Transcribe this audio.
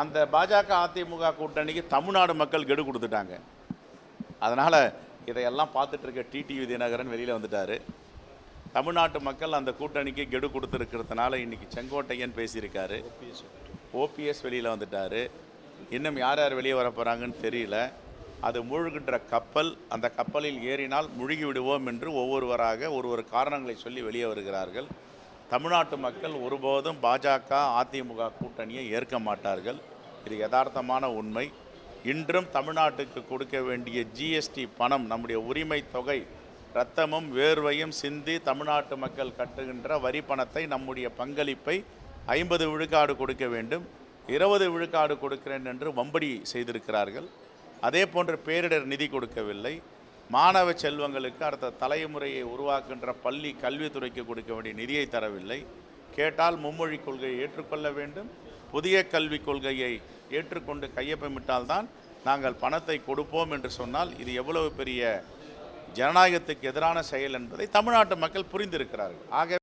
அந்த பாஜக அதிமுக கூட்டணிக்கு தமிழ்நாடு மக்கள் கெடு கொடுத்துட்டாங்க. அதனால் இதையெல்லாம் பார்த்துட்டு இருக்க டிடிவி தினகரன் வெளியில் வந்துட்டார். தமிழ்நாட்டு மக்கள் அந்த கூட்டணிக்கு கெடு கொடுத்துருக்கிறதுனால இன்றைக்கி செங்கோட்டையன் பேசியிருக்காரு. ஓபிஎஸ் வெளியில் வந்துட்டார். இன்னும் யார் யார் வெளியே வர போகிறாங்கன்னு தெரியல. அது மூழ்கின்ற கப்பல், அந்த கப்பலில் ஏறினால் முழுகி விடுவோம் என்று ஒவ்வொருவராக ஒரு காரணங்களை சொல்லி வெளியே வருகிறார்கள். தமிழ்நாட்டு மக்கள் ஒருபோதும் பாஜக அதிமுக கூட்டணியை ஏற்க மாட்டார்கள். இது யதார்த்தமான உண்மை. இன்றும் தமிழ்நாட்டுக்கு கொடுக்க வேண்டிய ஜிஎஸ்டி பணம், நம்முடைய உரிமை தொகை, இரத்தமும் வேர்வையும் சிந்தி தமிழ்நாட்டு மக்கள் கட்டுகின்ற வரி பணத்தை, நம்முடைய பங்களிப்பை 50 விழுக்காடு கொடுக்க வேண்டும், 20 விழுக்காடு கொடுக்கிறேன் என்று வம்படி செய்திருக்கிறார்கள். அதே போன்று பேரிடர் நிதி கொடுக்கவில்லை. மாணவ செல்வங்களுக்கு அடுத்த தலைமுறையை உருவாக்குகின்ற பள்ளி கல்வித்துறைக்கு கொடுக்க வேண்டிய நிதியை தரவில்லை. கேட்டால் மும்மொழி கொள்கையை ஏற்றுக்கொள்ள வேண்டும், புதிய கல்விக் கொள்கையை ஏற்றுக்கொண்டு கையொப்பமிட்டால்தான் நாங்கள் பணத்தை கொடுப்போம் என்று சொன்னால் இது எவ்வளவு பெரிய ஜனநாயகத்துக்கு எதிரான செயல் என்பதை தமிழ்நாட்டு மக்கள் புரிந்திருக்கிறார்கள். ஆக